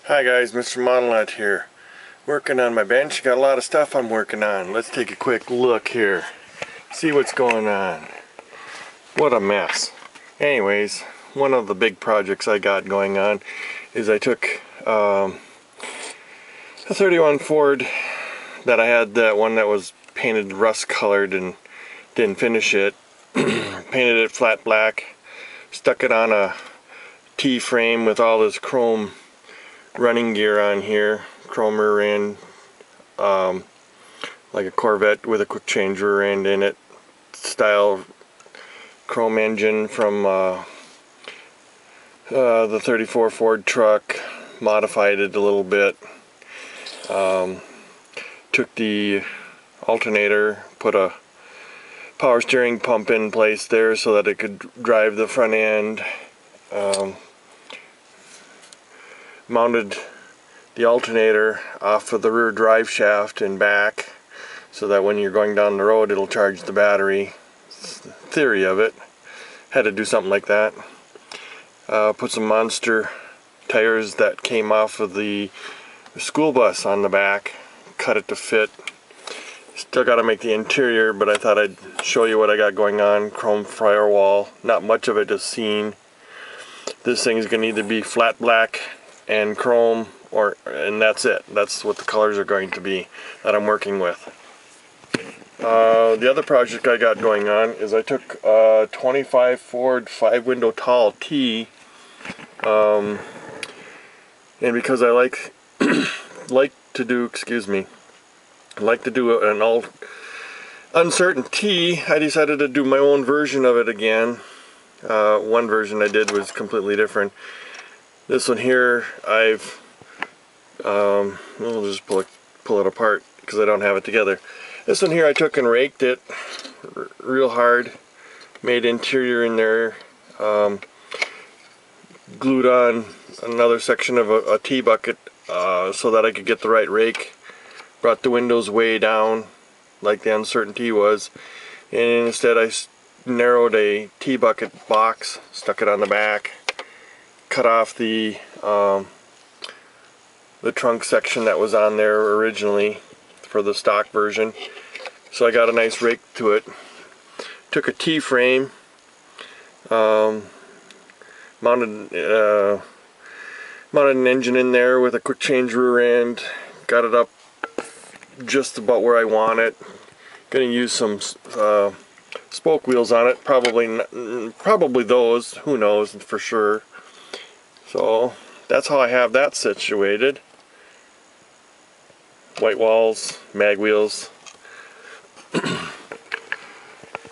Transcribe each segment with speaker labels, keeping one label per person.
Speaker 1: Hi guys, MrModelnut here. Working on my bench. Got a lot of stuff I'm working on. Let's take a quick look here. See what's going on. What a mess. Anyways, one of the big projects I got going on is I took a 31 Ford that I had, that one that was painted rust colored and didn't finish it. Painted it flat black. Stuck it on a T-frame with all this chrome running gear on here, chrome rear end, like a Corvette with a quick change rear end in it, style chrome engine from the 34 Ford truck. Modified it a little bit, took the alternator, put a power steering pump in place there so that it could drive the front end. Mounted the alternator off of the rear drive shaft and back so that when you're going down the road it'll charge the battery. It's the theory of it. Had to do something like that. Put some monster tires that came off of the school bus on the back. Cut it to fit. Still got to make the interior, but I thought I'd show you what I got going on. Chrome firewall. Not much of it is seen. This thing is going to either be flat black and chrome, and that's it. That's what the colors are going to be that I'm working with. The other project I got going on is I took a 25 Ford 5-window tall T, and because I like to do an uncertain T, I decided to do my own version of it again. One version I did was completely different. This one here, we'll just pull it apart because I don't have it together. This one here I took and raked it real hard, made interior in there, glued on another section of a T-bucket so that I could get the right rake. Brought the windows way down like the uncertainty was, and instead I narrowed a T-bucket box, stuck it on the back, cut off the trunk section that was on there originally for the stock version, so I got a nice rake to it. Took a T-frame, mounted an engine in there with a quick change rear end, got it up just about where I want it. Gonna use some spoke wheels on it, probably those, who knows for sure. So that's how I have that situated. White walls, mag wheels.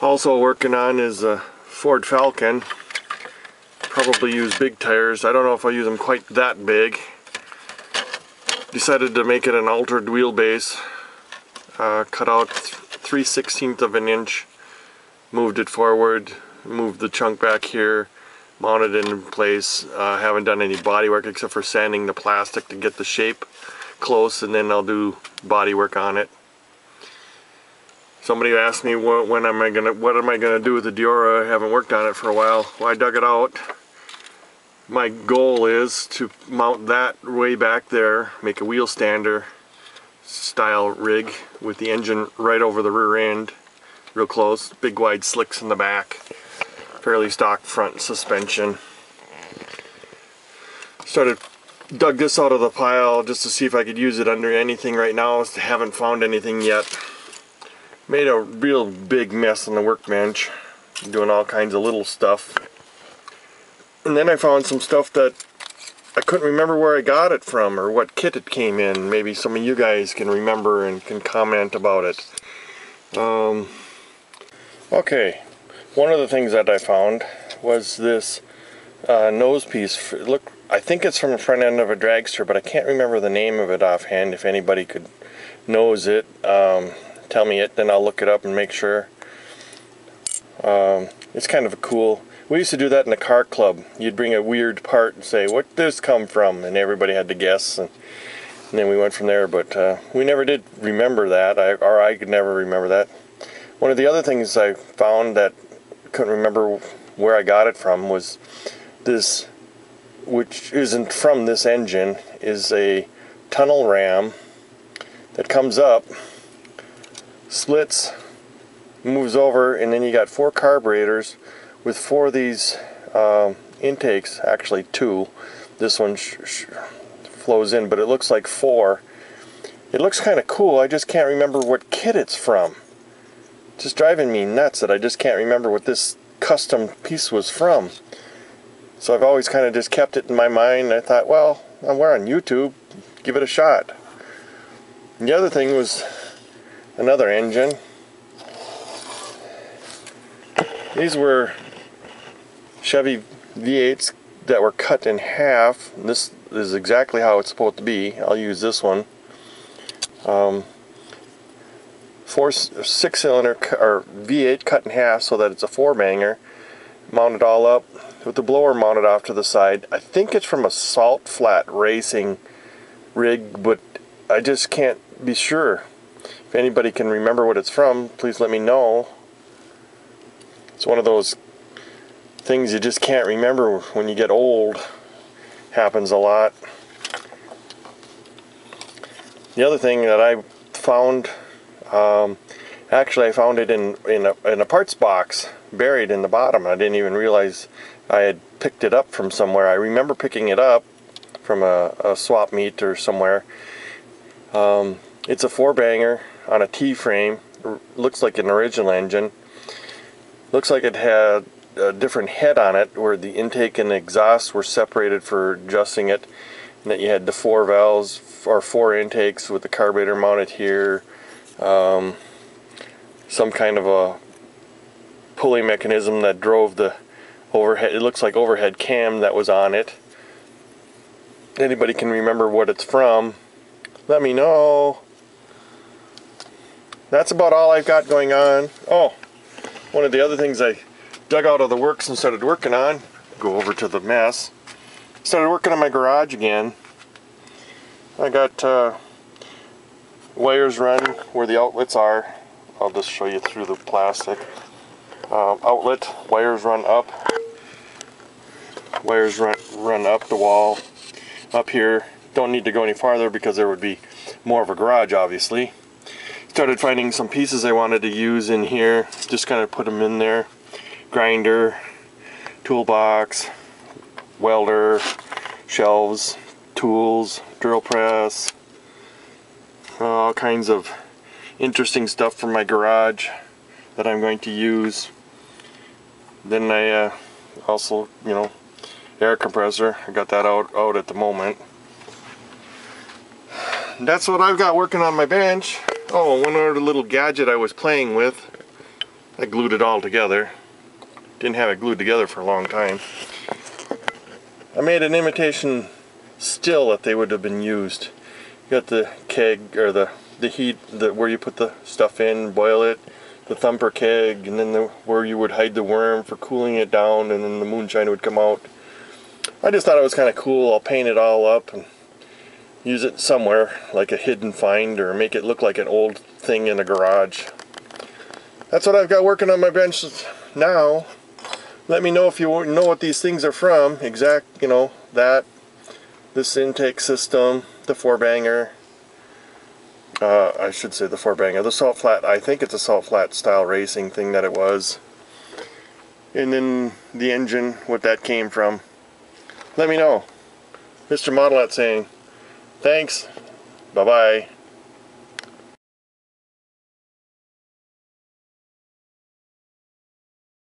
Speaker 1: Also working on is a Ford Falcon. Probably use big tires. I don't know if I'll use them quite that big. Decided to make it an altered wheelbase. Cut out 3/16 of an inch. Moved it forward. Moved the chunk back here. Mounted it in place. Haven't done any body work except for sanding the plastic to get the shape close, and then I'll do body work on it. Somebody asked me what am I gonna do with the Diora. I haven't worked on it for a while. Well, I dug it out. My goal is to mount that way back there, make a wheel stander style rig with the engine right over the rear end, real close, big wide slicks in the back, fairly stock front suspension. Dug this out of the pile just to see if I could use it under anything right now. Haven't found anything yet. Made a real big mess on the workbench, doing all kinds of little stuff. And then I found some stuff that I couldn't remember where I got it from or what kit it came in. Maybe some of you guys can remember and can comment about it. Okay, one of the things that I found was this nose piece. Look, I think it's from the front end of a dragster, but I can't remember the name of it offhand. If anybody could knows it, tell me it, then I'll look it up and make sure. It's kind of a cool. We used to do that in the car club. You'd bring a weird part and say, "What did this come from?" and everybody had to guess, and then we went from there. But we never did remember that, or I could never remember that. One of the other things I found that I couldn't remember where I got it from was this, which isn't from this engine. is a tunnel ram that comes up, splits, moves over, and then you got 4 carburetors with 4 of these intakes, actually 2. This one flows in, but it looks like 4. It looks kind of cool. I just can't remember what kit it's from. It's just driving me nuts that I just can't remember what this custom piece was from. So I've always kind of just kept it in my mind. I thought, well, we're on YouTube, give it a shot. And the other thing was another engine. These were Chevy V8s that were cut in half. This is exactly how it's supposed to be. I'll use this one. 6-cylinder or V8 cut in half so that it's a 4-banger, mounted all up with the blower mounted off to the side. I think it's from a salt flat racing rig, but I just can't be sure. If anybody can remember what it's from, please let me know. It's one of those things you just can't remember when you get old. Happens a lot. The other thing that I found, actually I found it in a parts box buried in the bottom. I didn't even realize I had picked it up from somewhere. I remember picking it up from a swap meet or somewhere. It's a 4-banger on a T-frame. Looks like an original engine. Looks like it had a different head on it where the intake and exhaust were separated for adjusting it, and that you had the 4 valves or 4 intakes with the carburetor mounted here, some kind of a pulley mechanism that drove the overhead, it looks like overhead cam that was on it. Anybody can remember what it's from, let me know. That's about all I've got going on. Oh, one of the other things I dug out of the works and started working on, go over to the mess, started working on my garage again. I got wires run where the outlets are. I'll just show you through the plastic. Outlet, wires run up. Wires run up the wall. Up here, don't need to go any farther because there would be more of a garage, obviously. Started finding some pieces I wanted to use in here. Just kind of put them in there. Grinder, toolbox, welder, shelves, tools, drill press, all kinds of interesting stuff from my garage that I'm going to use. Then I also, you know, air compressor. I got that out at the moment. That's what I've got working on my bench. Oh, one other little gadget I was playing with. I glued it all together. Didn't have it glued together for a long time. I made an imitation still that they would have been used. You got the keg, or the heat, where you put the stuff in, boil it, the thumper keg, and then where you would hide the worm for cooling it down, and then the moonshine would come out. I just thought it was kind of cool. I'll paint it all up and use it somewhere, like a hidden find, or make it look like an old thing in a garage. That's what I've got working on my bench now. Let me know if you know what these things are from. Exact, you know, this intake system, the 4-banger. I should say the 4-banger. The salt flat, I think it's a salt flat style racing thing that it was. And then the engine, what that came from. Let me know. MrModelnut saying, thanks, bye-bye.